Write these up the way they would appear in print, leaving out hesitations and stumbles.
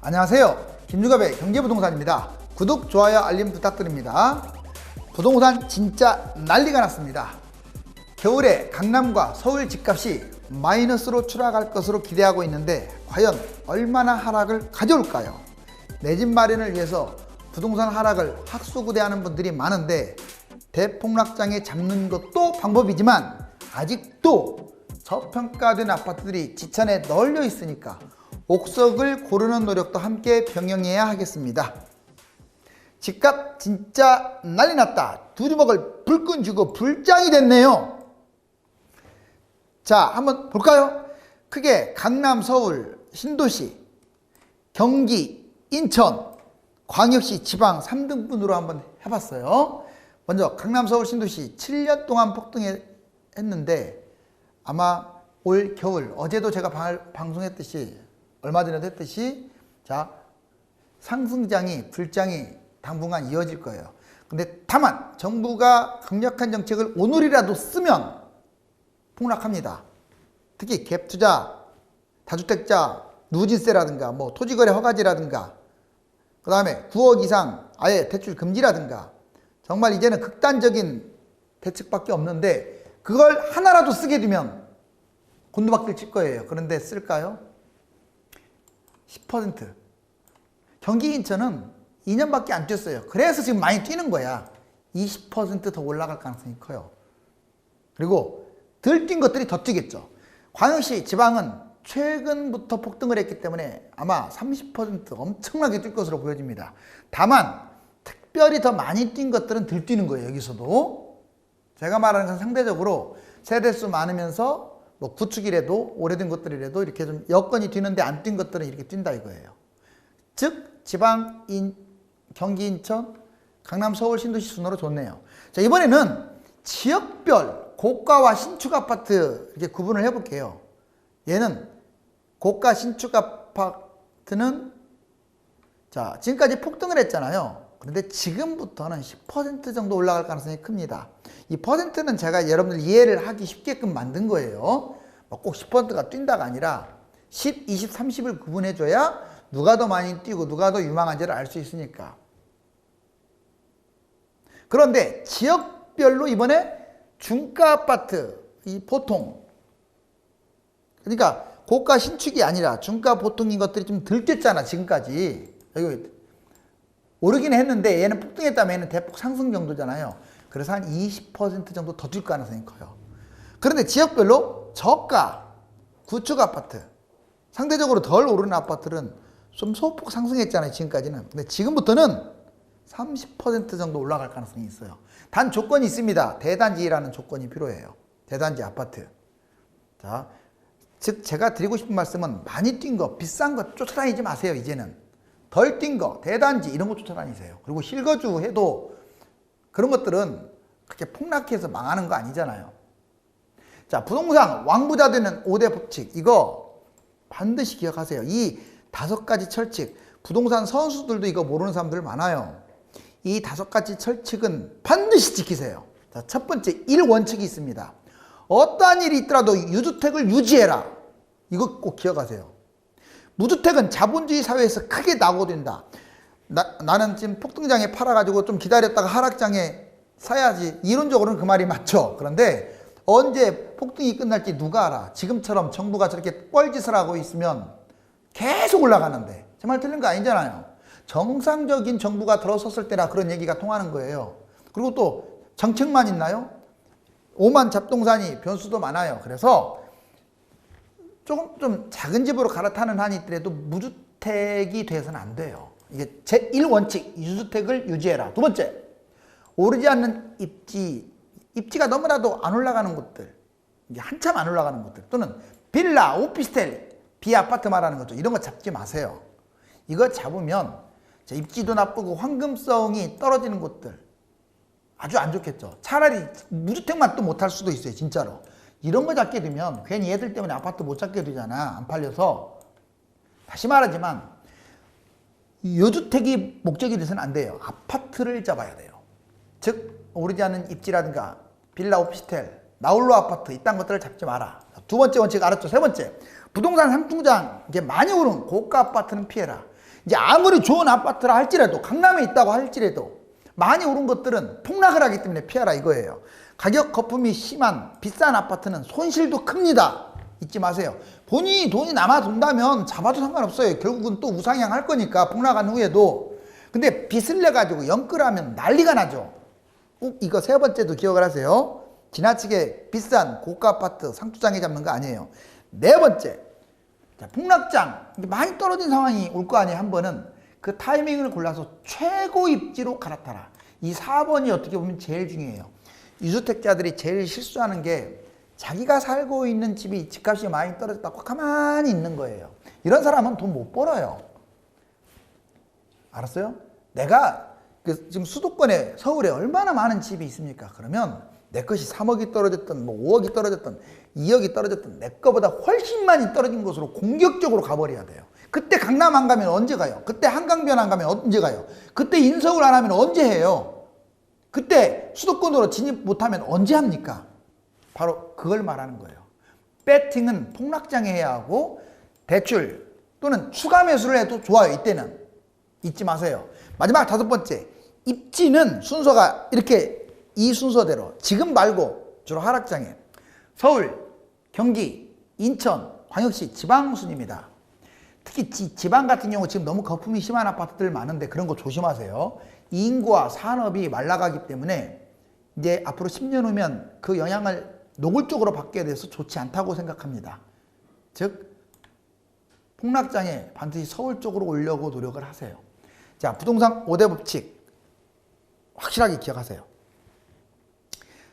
안녕하세요. 김주갑의 경제부동산입니다. 구독, 좋아요, 알림 부탁드립니다. 부동산 진짜 난리가 났습니다. 겨울에 강남과 서울 집값이 마이너스로 추락할 것으로 기대하고 있는데 과연 얼마나 하락을 가져올까요? 내 집 마련을 위해서 부동산 하락을 학수고대하는 분들이 많은데 대폭락장에 잡는 것도 방법이지만 아직도 저평가된 아파트들이 지천에 널려 있으니까 옥석을 고르는 노력도 함께 병행해야 하겠습니다. 집값 진짜 난리 났다. 두주먹을 불끈 쥐고 불장이 됐네요. 자, 한번 볼까요? 크게 강남, 서울, 신도시, 경기, 인천, 광역시, 지방 3등분으로 한번 해봤어요. 먼저 강남, 서울, 신도시 7년 동안 폭등했는데 아마 올 겨울, 어제도 제가 방송했듯이 얼마 전에도 했듯이 자, 상승장이 불장이 당분간 이어질 거예요. 근데 다만 정부가 강력한 정책을 오늘이라도 쓰면 폭락합니다. 특히 갭투자, 다주택자, 누진세라든가 뭐 토지거래 허가제라든가 그 다음에 9억 이상 아예 대출 금지라든가 정말 이제는 극단적인 대책밖에 없는데 그걸 하나라도 쓰게 되면 곤두박질 칠 거예요. 그런데 쓸까요? 10%. 경기 인천은 2년밖에 안 뛰었어요. 그래서 지금 많이 뛰는 거야. 20% 더 올라갈 가능성이 커요. 그리고 덜 뛴 것들이 더 뛰겠죠. 광역시, 지방은 최근부터 폭등을 했기 때문에 아마 30% 엄청나게 뛸 것으로 보여집니다. 다만 특별히 더 많이 뛴 것들은 덜 뛰는 거예요. 여기서도 제가 말하는 건 상대적으로 세대수 많으면서 뭐 구축이라도 오래된 것들이라도 이렇게 좀 여건이 뛰는데 안 뛴 것들은 이렇게 뛴다 이거예요. 즉 지방, 경기, 인천, 강남, 서울, 신도시 순으로 좋네요. 자, 이번에는 지역별 고가와 신축 아파트 이렇게 구분을 해볼게요. 얘는 고가 신축 아파트는 자, 지금까지 폭등을 했잖아요. 그런데 지금부터는 10% 정도 올라갈 가능성이 큽니다. 이 퍼센트는 제가 여러분들 이해를 하기 쉽게끔 만든 거예요. 꼭 10%가 뛴다가 아니라 10, 20, 30을 구분해줘야 누가 더 많이 뛰고 누가 더 유망한지를 알 수 있으니까. 그런데 지역별로 이번에 중가 아파트, 이 보통 그러니까 고가 신축이 아니라 중가 보통인 것들이 좀 덜 뛰었잖아 지금까지. 여기 오르긴 했는데 얘는 폭등했다면 얘는 대폭 상승 정도잖아요. 그래서 한 20% 정도 더 뛸 가능성이 커요. 그런데 지역별로 저가, 구축 아파트, 상대적으로 덜 오르는 아파트는 좀 소폭 상승했잖아요 지금까지는. 근데 지금부터는 30% 정도 올라갈 가능성이 있어요. 단 조건이 있습니다. 대단지라는 조건이 필요해요. 대단지 아파트. 자, 즉 제가 드리고 싶은 말씀은 많이 뛴 거, 비싼 거 쫓아다니지 마세요. 이제는 덜 뛴 거, 대단지 이런 거 쫓아다니세요. 그리고 실거주 해도 그런 것들은 그렇게 폭락해서 망하는 거 아니잖아요. 자, 부동산 왕부자 되는 5대 법칙 이거 반드시 기억하세요. 이 5가지 철칙, 부동산 선수들도 이거 모르는 사람들 많아요. 이 5가지 철칙은 반드시 지키세요. 자, 첫 번째 1원칙이 있습니다. 어떠한 일이 있더라도 유주택을 유지해라. 이거 꼭 기억하세요. 무주택은 자본주의 사회에서 크게 낙오된다. 나는 지금 폭등장에 팔아가지고 좀 기다렸다가 하락장에 사야지. 이론적으로는 그 말이 맞죠. 그런데 언제 폭등이 끝날지 누가 알아. 지금처럼 정부가 저렇게 뻘짓을 하고 있으면 계속 올라가는데 제 말 틀린 거 아니잖아요. 정상적인 정부가 들어섰을 때나 그런 얘기가 통하는 거예요. 그리고 또 정책만 있나요? 오만 잡동사니 변수도 많아요. 그래서 조금 좀 작은 집으로 갈아타는 한이 있더라도 무주택이 돼서는 안 돼요. 이게 제1원칙, 유주택을 유지해라. 두 번째, 오르지 않는 입지가 너무나도 안 올라가는 곳들, 이게 한참 안 올라가는 곳들, 또는 빌라, 오피스텔, 비아파트 말하는 거죠. 이런 거 잡지 마세요. 이거 잡으면 입지도 나쁘고 황금성이 떨어지는 곳들 아주 안 좋겠죠. 차라리 무주택만 또 못할 수도 있어요. 진짜로. 이런 거 잡게 되면 괜히 얘들 때문에 아파트 못 잡게 되잖아. 안 팔려서. 다시 말하지만 요주택이 목적이 돼서는 안 돼요. 아파트를 잡아야 돼요. 즉 오르지 않은 입지라든가 빌라, 오피스텔, 나홀로 아파트 이딴 것들을 잡지 마라. 두 번째 원칙 알았죠? 세 번째, 부동산 상승장 이게 많이 오른 고가 아파트는 피해라. 이제 아무리 좋은 아파트라 할지라도 강남에 있다고 할지라도 많이 오른 것들은 폭락을 하기 때문에 피하라 이거예요. 가격 거품이 심한 비싼 아파트는 손실도 큽니다. 잊지 마세요. 본인이 돈이 남아돈다면 잡아도 상관없어요. 결국은 또 우상향할 거니까 폭락한 후에도. 근데 빚을 내가지고 영끌하면 난리가 나죠. 꼭 이거 세 번째도 기억을 하세요. 지나치게 비싼 고가 아파트 상투장에 잡는 거 아니에요. 네 번째, 자, 폭락장 많이 떨어진 상황이 올 거 아니에요. 한 번은 그 타이밍을 골라서 최고 입지로 갈아타라. 이 4번이 어떻게 보면 제일 중요해요. 이주택자들이 제일 실수하는 게 자기가 살고 있는 집이 집값이 많이 떨어졌다고 가만히 있는 거예요. 이런 사람은 돈 못 벌어요. 알았어요? 내가 지금 수도권에 서울에 얼마나 많은 집이 있습니까? 그러면 내 것이 3억이 떨어졌든 뭐 5억이 떨어졌든 2억이 떨어졌든 내 거보다 훨씬 많이 떨어진 곳으로 공격적으로 가버려야 돼요. 그때 강남 안 가면 언제 가요? 그때 한강변 안 가면 언제 가요? 그때 인서울 안 하면 언제 해요? 그때 수도권으로 진입 못하면 언제 합니까? 바로 그걸 말하는 거예요. 배팅은 폭락장에 해야 하고 대출 또는 추가 매수를 해도 좋아요. 이때는 잊지 마세요. 마지막 다섯 번째, 입지는 순서가 이렇게 이 순서대로 지금 말고 주로 하락장에 서울, 경기, 인천, 광역시 지방순입니다. 특히 지방 같은 경우 지금 너무 거품이 심한 아파트들 많은데 그런 거 조심하세요. 인구와 산업이 말라가기 때문에 이제 앞으로 10년 후면 그 영향을 노골적으로 받게 돼서 좋지 않다고 생각합니다. 즉 폭락장에 반드시 서울 쪽으로 오려고 노력을 하세요. 자, 부동산 5대 법칙 확실하게 기억하세요.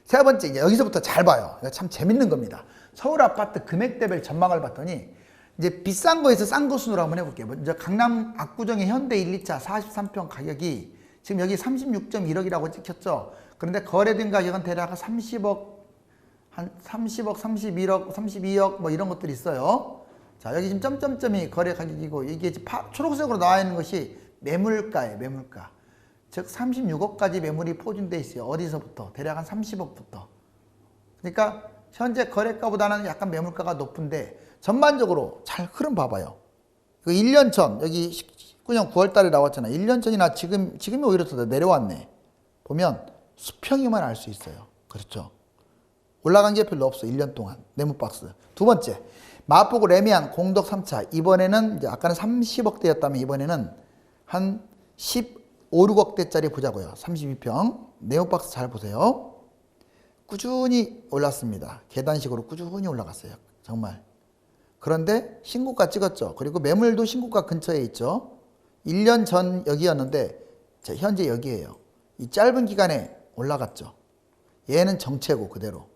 세 번째, 이제 여기서부터 잘 봐요. 이거 참 재밌는 겁니다. 서울 아파트 금액대별 전망을 봤더니 이제 비싼 거에서 싼 거 순으로 한번 해볼게요. 먼저 강남 압구정의 현대 1, 2차 43평 가격이 지금 여기 36.1억이라고 찍혔죠. 그런데 거래된 가격은 대략 30억, 한 30억, 31억, 32억 뭐 이런 것들이 있어요. 자, 여기 지금 점점점이 거래 가격이고 이게 초록색으로 나와 있는 것이 매물가예요. 매물가. 즉 36억까지 매물이 포진돼 있어요. 어디서부터? 대략 한 30억부터. 그러니까 현재 거래가보다는 약간 매물가가 높은데 전반적으로 잘 흐름 봐봐요. 그 1년 전 여기 19년 9월 달에 나왔잖아요. 1년 전이나 지금이 오히려 더 내려왔네. 보면 수평이만 알 수 있어요. 그렇죠. 올라간 게 별로 없어. 1년 동안. 네모박스. 두 번째, 마포구 레미안 공덕 3차. 이번에는 이제 아까는 30억대였다면 이번에는 한 15, 6억대짜리 보자고요. 32평. 네모박스 잘 보세요. 꾸준히 올랐습니다. 계단식으로 꾸준히 올라갔어요. 정말. 그런데 신고가 찍었죠. 그리고 매물도 신고가 근처에 있죠. 1년 전 여기였는데 현재 여기에요. 이 짧은 기간에 올라갔죠. 얘는 정체고 그대로.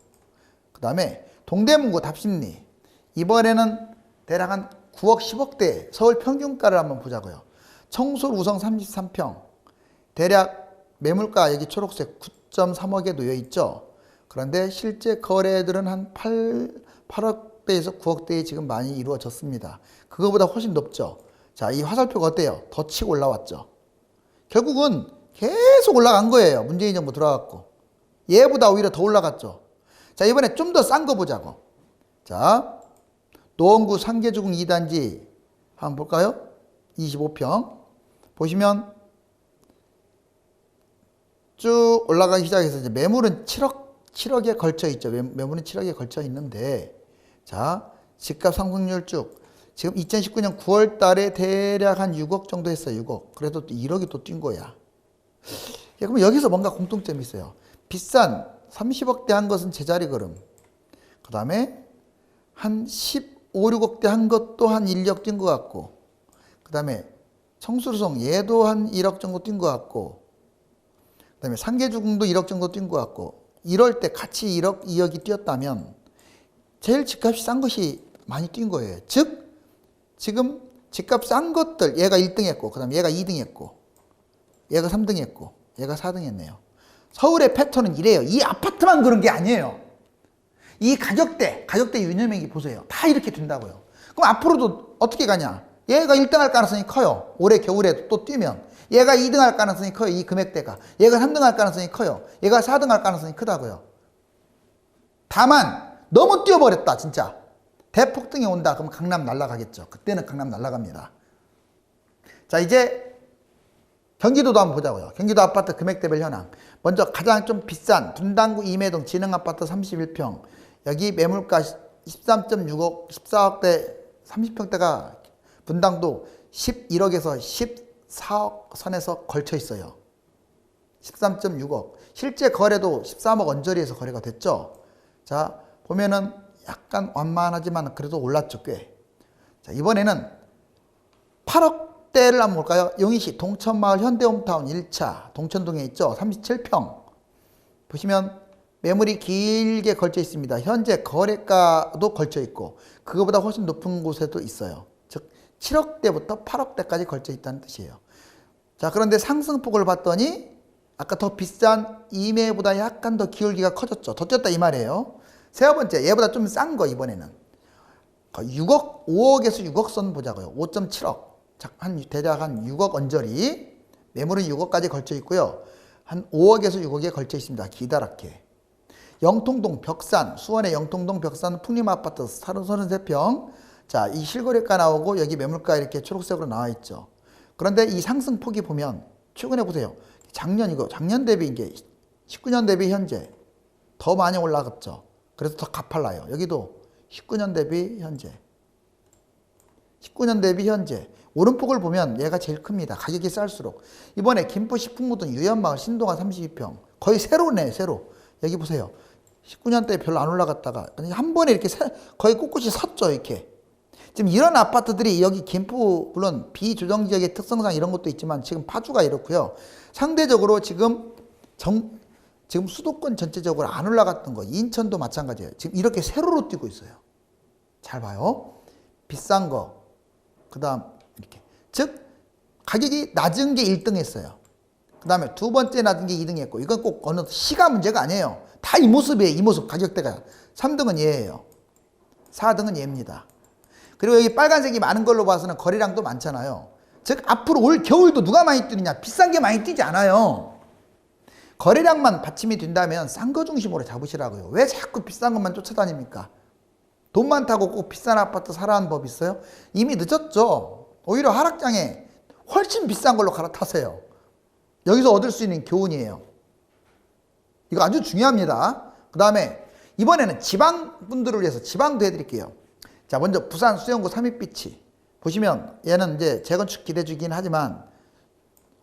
그 다음에 동대문구 답심리. 이번에는 대략 한 9억 10억대 서울 평균가를 한번 보자고요. 청솔 우성 33평. 대략 매물가 여기 초록색 9.3억에 놓여 있죠. 그런데 실제 거래들은 한 8억대에서 9억대에 지금 많이 이루어졌습니다. 그거보다 훨씬 높죠. 자, 이 화살표가 어때요? 더 치고 올라왔죠. 결국은 계속 올라간 거예요. 문재인 정부 들어갔고. 얘보다 오히려 더 올라갔죠. 자, 이번에 좀 더 싼 거 보자고. 자, 노원구 상계주공 2단지 한번 볼까요? 25평. 보시면 쭉 올라가기 시작해서 이제 매물은 7억에 걸쳐 있죠. 매물은 7억에 걸쳐 있는데, 자, 집값 상승률 쭉. 지금 2019년 9월 달에 대략 한 6억 정도 했어요. 6억. 그래도 또 1억이 또 뛴 거야. 그럼 여기서 뭔가 공통점이 있어요. 비싼 30억대 한 것은 제자리 걸음. 그 다음에 한 15, 6억대 한 것도 한 1억 뛴 것 같고, 그 다음에 청수루성 얘도 한 1억 정도 뛴 것 같고, 그 다음에 상계주공도 1억 정도 뛴 것 같고, 이럴 때 같이 1억, 2억이 뛰었다면 제일 집값이 싼 것이 많이 뛴 거예요. 즉 지금 집값 싼 것들 얘가 1등 했고, 그 다음에 얘가 2등 했고, 얘가 3등 했고, 얘가 4등 했네요. 서울의 패턴은 이래요. 이 아파트만 그런 게 아니에요. 이 가격대 유념액이 보세요. 다 이렇게 된다고요. 그럼 앞으로도 어떻게 가냐? 얘가 1등 할 가능성이 커요. 올해 겨울에 또 뛰면. 얘가 2등 할 가능성이 커요. 이 금액대가. 얘가 3등 할 가능성이 커요. 얘가 4등 할 가능성이 크다고요. 다만 너무 뛰어버렸다 진짜. 대폭등이 온다. 그럼 강남 날아가겠죠. 그때는 강남 날아갑니다. 자, 이제 경기도도 한번 보자고요. 경기도 아파트 금액대별 현황. 먼저 가장 좀 비싼 분당구 임해동 진흥아파트 31평. 여기 매물가 13.6억, 14억대 30평대가 분당도 11억에서 14억 선에서 걸쳐 있어요. 13.6억. 실제 거래도 13억 언저리에서 거래가 됐죠. 자, 보면은 약간 완만하지만 그래도 올랐죠, 꽤. 자, 이번에는 8억대를 한번 볼까요? 용인시 동천마을 현대홈타운 1차 동천동에 있죠. 37평. 보시면 매물이 길게 걸쳐 있습니다. 현재 거래가도 걸쳐 있고 그거보다 훨씬 높은 곳에도 있어요. 즉 7억대부터 8억대까지 걸쳐 있다는 뜻이에요. 자, 그런데 상승폭을 봤더니 아까 더 비싼 임해보다 약간 더 기울기가 커졌죠. 더 뛰었다 이 말이에요. 세 번째, 얘보다 좀 싼 거 이번에는 6억, 5억에서 6억 선 보자고요. 5.7억. 대략 한 6억 언저리. 매물은 6억까지 걸쳐 있고요. 한 5억에서 6억에 걸쳐 있습니다. 기다랗게. 영통동 벽산, 수원의 영통동 벽산 풍림아파트 33평. 자, 이 실거래가 나오고 여기 매물가 이렇게 초록색으로 나와 있죠. 그런데 이 상승폭이 보면 최근에 보세요. 작년 대비 이게 19년 대비 현재 더 많이 올라갔죠. 그래서 더 가팔라요. 여기도 19년 대비 현재. 19년 대비 현재. 오름폭을 보면 얘가 제일 큽니다. 가격이 쌀수록. 이번에 김포 식품무동 유연마을 신동아 32평. 거의 세로네, 세로. 여기 보세요. 19년 때 별로 안 올라갔다가 한 번에 이렇게 거의 꿋꿋이 섰죠, 이렇게. 지금 이런 아파트들이 여기 김포, 물론 비조정 지역의 특성상 이런 것도 있지만 지금 파주가 이렇고요. 상대적으로 지금 수도권 전체적으로 안 올라갔던 거, 인천도 마찬가지예요. 지금 이렇게 세로로 뛰고 있어요. 잘 봐요. 비싼 거, 그 다음 이렇게. 즉, 가격이 낮은 게 1등 했어요. 그 다음에 두 번째 낮은 게 2등 했고, 이건 꼭 어느 시가 문제가 아니에요. 다 이 모습이에요. 이 모습, 가격대가. 3등은 얘예요. 4등은 얘입니다. 그리고 여기 빨간색이 많은 걸로 봐서는 거래량도 많잖아요. 즉, 앞으로 올 겨울도 누가 많이 뛰느냐? 비싼 게 많이 뛰지 않아요. 거래량만 받침이 된다면 싼 거 중심으로 잡으시라고요. 왜 자꾸 비싼 것만 쫓아다닙니까? 돈 많다고 꼭 비싼 아파트 사라는 법 있어요? 이미 늦었죠. 오히려 하락장에 훨씬 비싼 걸로 갈아타세요. 여기서 얻을 수 있는 교훈이에요. 이거 아주 중요합니다. 그 다음에 이번에는 지방분들을 위해서 지방도 해드릴게요. 자, 먼저 부산 수영구 삼익비치. 보시면 얘는 이제 재건축 기대주긴 하지만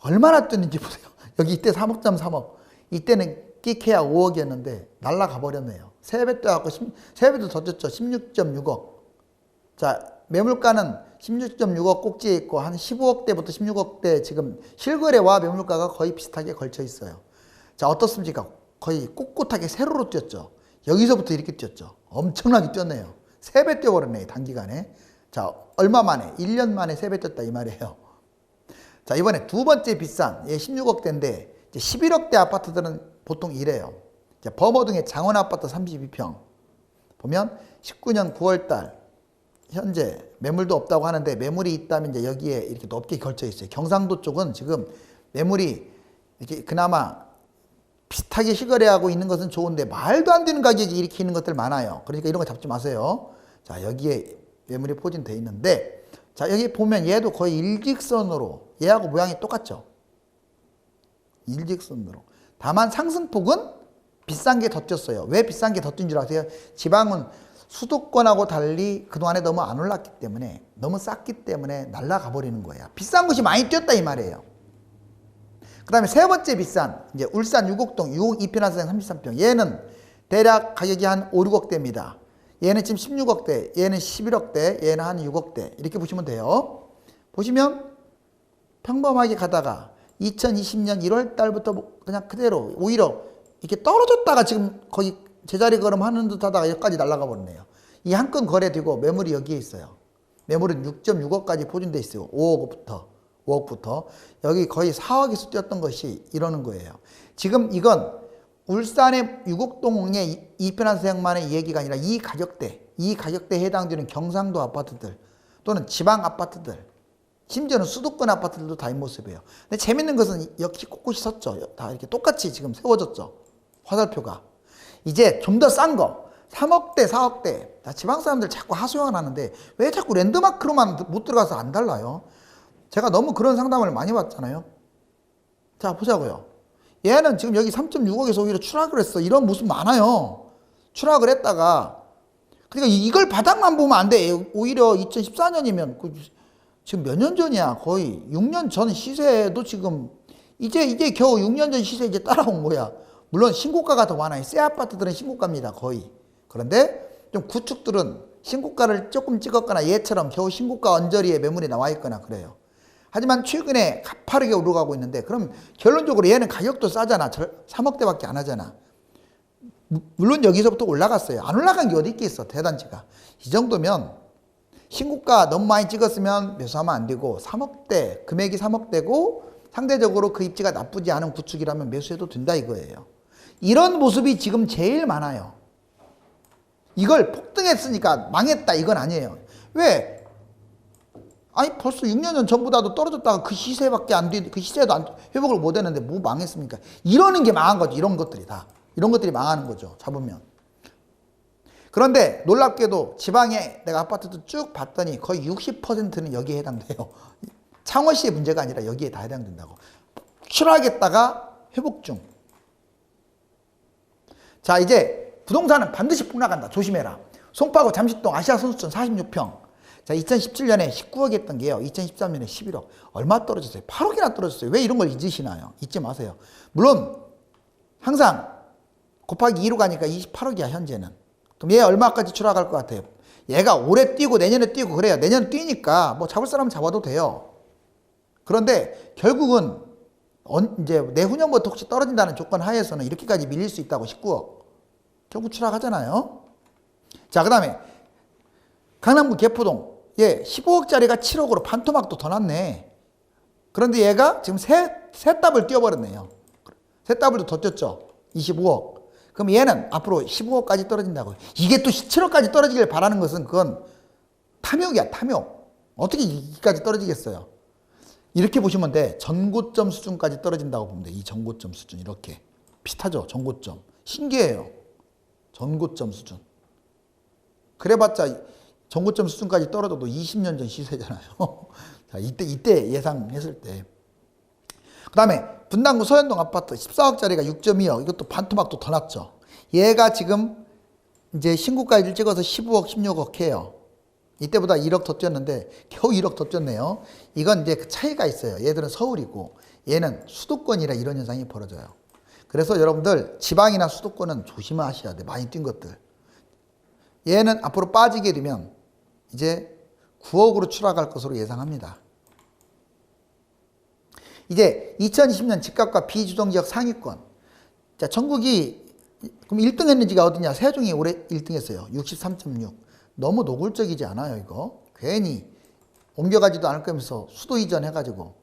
얼마나 뛰는지 보세요. 여기 이때 3억. 이때는 끼케야 5억이었는데 날라가 버렸네요. 3배 뛰어갖고 3배도 더 뛰었죠. 16.6억. 자, 매물가는 16.6억 꼭지에 있고 한 15억대부터 16억대 지금 실거래와 매물가가 거의 비슷하게 걸쳐 있어요. 자, 어떻습니까? 거의 꼿꼿하게 세로로 뛰었죠. 여기서부터 이렇게 뛰었죠. 엄청나게 뛰었네요. 3배 뛰어버렸네, 단기간에. 자, 얼마 만에? 1년 만에 3배 뛰었다 이 말이에요. 자, 이번에 두 번째 비싼, 얘 16억대인데 11억대 아파트들은 보통 이래요. 자, 범어동의 장원 아파트 32평. 보면 19년 9월달 현재 매물도 없다고 하는데 매물이 있다면 이제 여기에 이렇게 높게 걸쳐 있어요. 경상도 쪽은 지금 매물이 이렇게 그나마 비슷하게 실거래하고 있는 것은 좋은데 말도 안 되는 가격이 이렇게 있는 것들 많아요. 그러니까 이런 거 잡지 마세요. 자, 여기에 매물이 포진되어 있는데, 자, 여기 보면 얘도 거의 일직선으로, 얘하고 모양이 똑같죠. 일직선으로. 다만 상승폭은 비싼 게 더 뛰었어요. 왜 비싼 게 더 뛴 줄 아세요? 지방은 수도권하고 달리 그동안에 너무 안 올랐기 때문에, 너무 쌌기 때문에 날아가 버리는 거예요. 비싼 것이 많이 뛰었다 이 말이에요. 그 다음에 세 번째 비싼, 이제 울산 유곡동 6억 2편한생 33평. 얘는 대략 가격이 한 5, 6억대입니다. 얘는 지금 16억대, 얘는 11억대, 얘는 한 6억대. 이렇게 보시면 돼요. 보시면 평범하게 가다가 2020년 1월 달부터 그냥 그대로 오히려 이렇게 떨어졌다가 지금 거의 제자리 걸음하는 듯 하다가 여기까지 날아가 버리네요. 이 한 건 거래되고 매물이 여기에 있어요. 매물은 6.6억까지 포진돼 있어요. 5억부터. 여기 거의 4억에서 뛰었던 것이 이러는 거예요. 지금 이건 울산의 유곡동의 2편한생만의 얘기가 아니라 이 가격대에 해당되는 경상도 아파트들 또는 지방 아파트들, 심지어는 수도권 아파트들도 다 이 모습이에요. 근데 재밌는 것은 역시 꼿꼿이 섰죠. 다 이렇게 똑같이 지금 세워졌죠. 화살표가. 이제 좀 더 싼 거, 3억대, 4억대. 지방 사람들 자꾸 하소연을 하는데 왜 자꾸 랜드마크로만 못 들어가서 안 달라요? 제가 너무 그런 상담을 많이 받잖아요. 자, 보자고요. 얘는 지금 여기 3.6억에서 오히려 추락을 했어. 이런 모습 많아요. 추락을 했다가. 그러니까 이걸 바닥만 보면 안 돼. 오히려 2014년이면 지금 몇 년 전이야. 거의 6년 전 시세도 지금 이제 겨우 6년 전 시세 이제 따라온 거야. 물론 신고가가 더 많아요. 새 아파트들은 신고가입니다. 거의. 그런데 좀 구축들은 신고가를 조금 찍었거나 얘처럼 겨우 신고가 언저리에 매물이 나와 있거나 그래요. 하지만 최근에 가파르게 오르가고 있는데 그럼 결론적으로 얘는 가격도 싸잖아. 3억대밖에 안 하잖아. 물론 여기서부터 올라갔어요. 안 올라간 게 어디 있겠어. 대단지가. 이 정도면 신고가 너무 많이 찍었으면 매수하면 안 되고 3억대, 금액이 3억대고 상대적으로 그 입지가 나쁘지 않은 구축이라면 매수해도 된다 이거예요. 이런 모습이 지금 제일 많아요. 이걸 폭등했으니까 망했다 이건 아니에요. 왜? 아니 벌써 6년 전보다도 떨어졌다가 그 시세밖에 안 돼, 그 시세도 회복을 못 했는데 뭐 망했습니까? 이러는 게 망한 거죠. 이런 것들이 다. 이런 것들이 망하는 거죠. 잡으면. 그런데 놀랍게도 지방에 내가 아파트도 쭉 봤더니 거의 60%는 여기에 해당돼요. 창원시의 문제가 아니라 여기에 다 해당된다고. 추락했다가 회복 중. 자, 이제 부동산은 반드시 폭락한다. 조심해라. 송파구 잠시동 아시아 선수촌 46평. 자, 2017년에 19억 했던 게요. 2013년에 11억. 얼마 떨어졌어요? 8억이나 떨어졌어요. 왜 이런 걸 잊으시나요? 잊지 마세요. 물론 항상 곱하기 2로 가니까 28억이야 현재는. 그럼 얘 얼마까지 추락할 것 같아요? 얘가 올해 뛰고 내년에 뛰고 그래요. 내년 뛰니까 뭐 잡을 사람은 잡아도 돼요. 그런데 결국은 이제 내후년부터 혹시 떨어진다는 조건 하에서는 이렇게까지 밀릴 수 있다고 19억. 결국 추락하잖아요. 자, 그 다음에 강남구 개포동. 얘 15억짜리가 7억으로 반토막도 더 났네. 그런데 얘가 지금 세 더블 뛰어버렸네요. 세 더블도 더 뛰었죠. 25억. 그럼 얘는 앞으로 15억까지 떨어진다고요. 이게 또 7억까지 떨어지길 바라는 것은 그건 탐욕이야, 탐욕. 어떻게 이까지 떨어지겠어요? 이렇게 보시면 돼. 전고점 수준까지 떨어진다고 보면 돼. 이 전고점 수준 이렇게. 비슷하죠? 전고점. 신기해요. 전고점 수준. 그래봤자 전고점 수준까지 떨어져도 20년 전 시세잖아요. 자, 이때 예상했을 때. 그 다음에 분당구 서현동 아파트 14억짜리가 6.2억. 이것도 반토막도 더 났죠. 얘가 지금 이제 신고가를 찍어서 15억, 16억 해요. 이때보다 1억 더 뛰었는데 겨우 1억 더 뛰었네요. 이건 이제 그 차이가 있어요. 얘들은 서울이고 얘는 수도권이라 이런 현상이 벌어져요. 그래서 여러분들 지방이나 수도권은 조심하셔야 돼. 많이 뛴 것들. 얘는 앞으로 빠지게 되면 이제 9억으로 추락할 것으로 예상합니다. 이제 2020년 집값과 비주정지역 상위권. 자, 전국이 그럼 1등 했는지가 어디냐? 세종이 올해 1등 했어요. 63.6. 너무 노골적이지 않아요, 이거? 괜히 옮겨가지도 않을 거면서 수도 이전 해가지고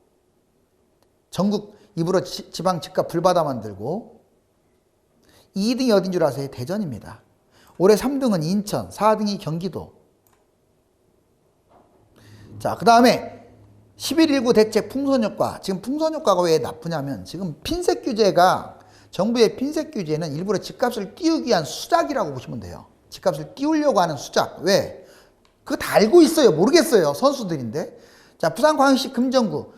전국 입으로 지방 집값 불바다 만들고 2등이 어딘 줄 아세요? 대전입니다. 올해 3등은 인천, 4등이 경기도. 자, 그 다음에 11.19 대책 풍선효과. 지금 풍선효과가 왜 나쁘냐면 지금 핀셋 규제가 정부의 핀셋 규제는 일부러 집값을 띄우기 위한 수작이라고 보시면 돼요. 집값을 띄우려고 하는 수작. 왜? 그거 다 알고 있어요. 모르겠어요. 선수들인데. 자, 부산광역시 금정구,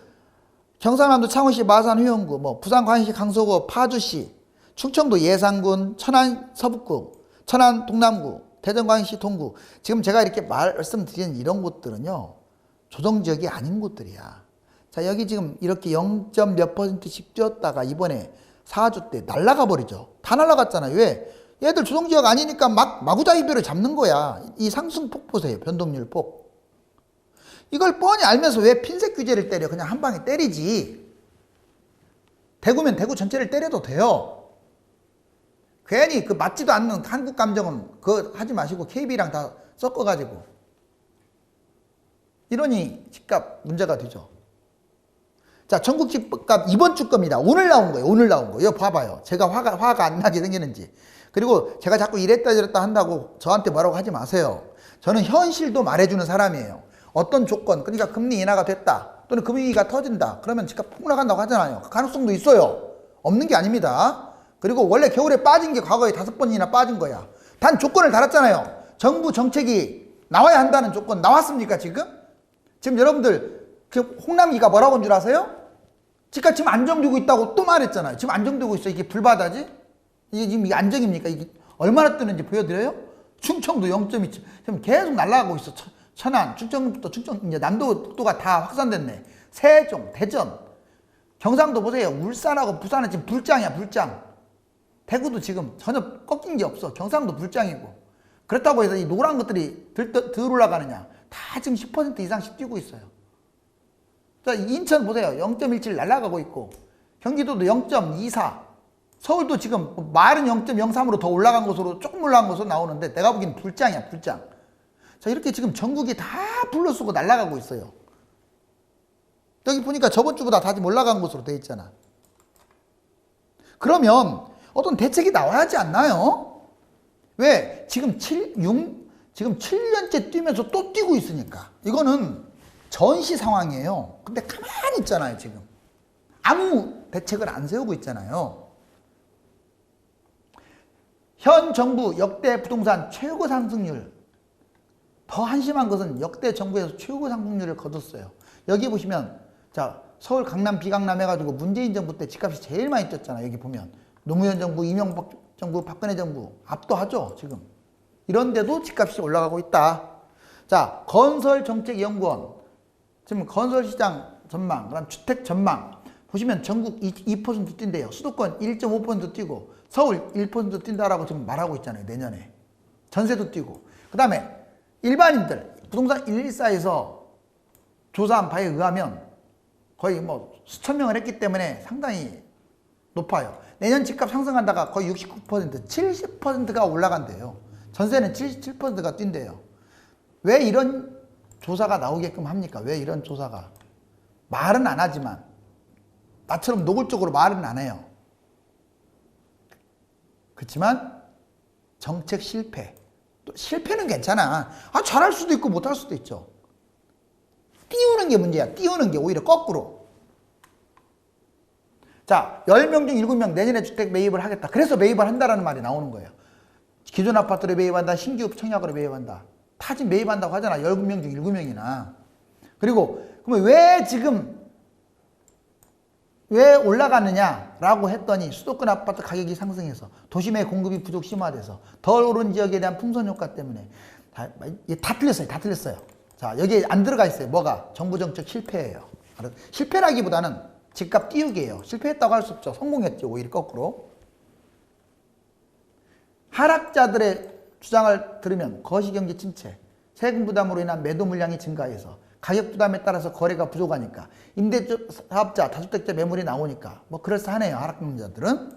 경상남도 창원시 마산 회원구, 뭐 부산광역시 강서구 파주시, 충청도 예산군, 천안 서북구, 천안 동남구, 대전광역시 동구. 지금 제가 이렇게 말씀드리는 이런 곳들은요. 조정지역이 아닌 곳들이야. 자, 여기 지금 이렇게 0. 몇 %씩 뛰었다가 이번에 4주 때 날아가 버리죠. 다 날아갔잖아요. 왜? 얘들 조정지역 아니니까 마구잡이별을 잡는 거야. 이 상승폭 보세요. 변동률 폭. 이걸 뻔히 알면서 왜 핀셋 규제를 때려? 그냥 한 방에 때리지. 대구면 대구 전체를 때려도 돼요. 괜히 그 맞지도 않는 한국 감정은 그거 하지 마시고 KB랑 다 섞어가지고. 이러니 집값 문제가 되죠. 자, 전국 집값 이번 주 겁니다. 오늘 나온 거예요. 오늘 나온 거. 이거 봐봐요. 제가 화가 안 나게 생기는지. 그리고 제가 자꾸 이랬다 저랬다 한다고 저한테 뭐라고 하지 마세요. 저는 현실도 말해주는 사람이에요. 어떤 조건, 그러니까 금리 인하가 됐다. 또는 금리가 터진다. 그러면 집값 폭락한다고 하잖아요. 그 가능성도 있어요. 없는 게 아닙니다. 그리고 원래 겨울에 빠진 게 과거에 5번이나 빠진 거야. 단 조건을 달았잖아요. 정부 정책이 나와야 한다는 조건 나왔습니까 지금? 지금 여러분들 그 홍남기가 뭐라고 한 줄 아세요? 집값 지금 안정되고 있다고 또 말했잖아요. 지금 안정되고 있어. 이게 불바다지? 이게 지금 이게 안정입니까? 이게 얼마나 뜨는지 보여드려요? 충청도 0.27. 지금 계속 날아가고 있어. 천안, 충청부터 이제 남도가 다 확산됐네. 세종, 대전, 경상도 보세요. 울산하고 부산은 지금 불장이야, 불장. 대구도 지금 전혀 꺾인 게 없어. 경상도 불장이고. 그렇다고 해서 이 노란 것들이 들 올라가느냐. 다 지금 10% 이상씩 뛰고 있어요. 자, 인천 보세요. 0.17 날아가고 있고, 경기도도 0.24, 서울도 지금 말은 0.03으로 더 올라간 것으로, 조금 올라간 것으로 나오는데 내가 보기엔 불장이야, 불장. 자, 이렇게 지금 전국이 다 불러쓰고 날아가고 있어요. 여기 보니까 저번 주보다 다 지금 올라간 것으로 돼 있잖아. 그러면 어떤 대책이 나와야 하지 않나요? 왜? 지금 7년째 뛰면서 또 뛰고 있으니까. 이거는 전시 상황이에요. 근데 가만히 있잖아요, 지금. 아무 대책을 안 세우고 있잖아요. 현 정부 역대 부동산 최고 상승률. 더 한심한 것은 역대 정부에서 최고 상승률을 거뒀어요. 여기 보시면, 자, 서울 강남 비강남 해가지고 문재인 정부 때 집값이 제일 많이 뛰었잖아요. 여기 보면 노무현 정부, 이명박 정부, 박근혜 정부 압도하죠, 지금. 이런데도 집값이 올라가고 있다. 자, 건설정책연구원 지금 건설시장 전망, 그다음 주택 전망 보시면 전국 2% 뛴대요. 수도권 1.5% 뛰고 서울 1% 뛴다라고 지금 말하고 있잖아요, 내년에. 전세도 뛰고. 그 다음에 일반인들 부동산 114에서 조사한 바에 의하면 거의 뭐 수천 명을 했기 때문에 상당히 높아요. 내년 집값 상승한다가 거의 69%, 70%가 올라간대요. 전세는 77%가 뛴대요. 왜 이런 조사가 나오게끔 합니까? 왜 이런 조사가? 말은 안 하지만, 나처럼 노골적으로 말은 안 해요. 그렇지만 정책 실패. 또 실패는 괜찮아. 잘할 수도 있고 못할 수도 있죠. 띄우는 게 문제야. 띄우는 게 오히려 거꾸로. 자, 10명 중 7명 내년에 주택 매입을 하겠다. 그래서 매입을 한다라는 말이 나오는 거예요. 기존 아파트를 매입한다. 신규 청약으로 매입한다. 타진 매입한다고 하잖아. 10명 중 7명이나. 그리고 그러면 왜 올라가느냐라고 했더니 수도권 아파트 가격이 상승해서 도심의 공급이 부족 심화돼서 덜 오른 지역에 대한 풍선 효과 때문에 다 틀렸어요. 다 틀렸어요. 자, 여기에 안 들어가 있어요. 뭐가? 정부 정책 실패예요. 실패라기보다는 집값 띄우기예요. 실패했다고 할 수 없죠. 성공했죠. 오히려 거꾸로. 하락자들의 주장을 들으면 거시경기 침체, 세금 부담으로 인한 매도 물량이 증가해서 가격 부담에 따라서 거래가 부족하니까 임대사업자, 다주택자 매물이 나오니까 뭐 그럴싸하네요. 하락경제자들은.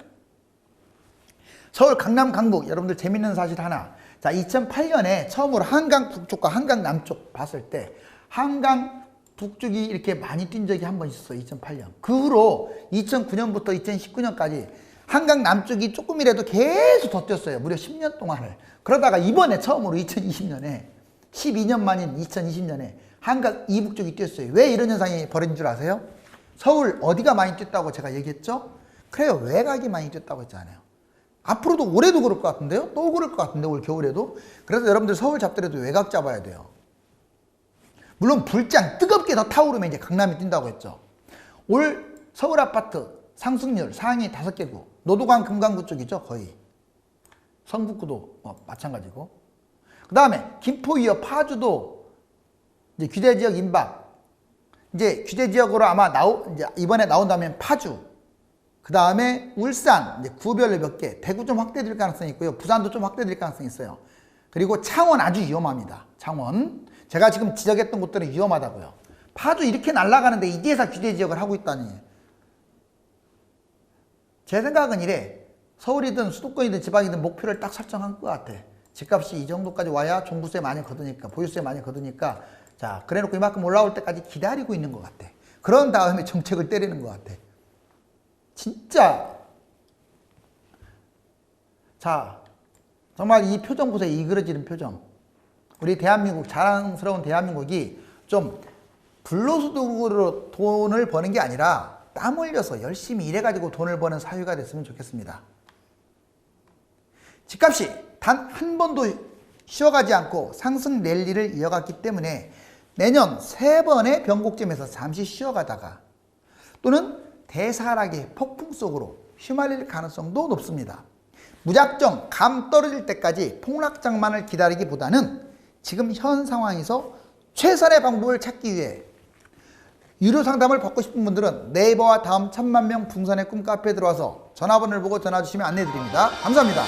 서울 강남 강북 여러분들 재밌는 사실 하나. 자, 2008년에 처음으로 한강 북쪽과 한강 남쪽 봤을 때 한강 북쪽이 이렇게 많이 뛴 적이 한 번 있었어요. 2008년. 그 후로 2009년부터 2019년까지 한강 남쪽이 조금이라도 계속 더 뛰었어요. 무려 10년 동안을. 그러다가 이번에 처음으로 2020년에 12년 만인 2020년에 한강 이북 쪽이 뛰었어요. 왜 이런 현상이 벌어진 줄 아세요? 서울 어디가 많이 뛰었다고 제가 얘기했죠? 그래요. 외곽이 많이 뛰었다고 했잖아요. 앞으로도 올해도 그럴 것 같은데요? 또 그럴 것 같은데 올 겨울에도. 그래서 여러분들 서울 잡더라도 외곽 잡아야 돼요. 물론 불장 뜨겁게 더 타오르면 이제 강남이 뛴다고 했죠. 올 서울 아파트 상승률 상위 5개구 노도강 금강구 쪽이죠. 거의. 성북구도 마찬가지고. 그 다음에 김포 이어 파주도 이제 규제지역 임박. 이제 규제지역으로 아마 이제 이번에 나온다면 파주. 그 다음에 울산, 이제 구별로 몇 개. 대구 좀 확대될 가능성이 있고요. 부산도 좀 확대될 가능성이 있어요. 그리고 창원 아주 위험합니다. 창원. 제가 지금 지적했던 곳들은 위험하다고요. 파주 이렇게 날아가는데 이제서 규제지역을 하고 있다니. 제 생각은 이래. 서울이든 수도권이든 지방이든 목표를 딱 설정한 것 같아. 집값이 이 정도까지 와야 종부세 많이 거두니까, 보유세 많이 거두니까, 자, 그래 놓고 이만큼 올라올 때까지 기다리고 있는 것 같아. 그런 다음에 정책을 때리는 것 같아. 진짜. 자, 정말 이 표정 보세요. 이그러지는 표정. 우리 대한민국, 자랑스러운 대한민국이 좀 불로소득으로 돈을 버는 게 아니라 땀 흘려서 열심히 일해가지고 돈을 버는 사회가 됐으면 좋겠습니다. 집값이 단 한 번도 쉬어가지 않고 상승 랠리를 이어갔기 때문에 내년 3번의 변곡점에서 잠시 쉬어가다가 또는 대사락의 폭풍 속으로 휘말릴 가능성도 높습니다. 무작정 감 떨어질 때까지 폭락장만을 기다리기보다는 지금 현 상황에서 최선의 방법을 찾기 위해 유료 상담을 받고 싶은 분들은 네이버와 다음 1000만 명 풍선의 꿈 카페에 들어와서 전화번호를 보고 전화 주시면 안내해 드립니다. 감사합니다.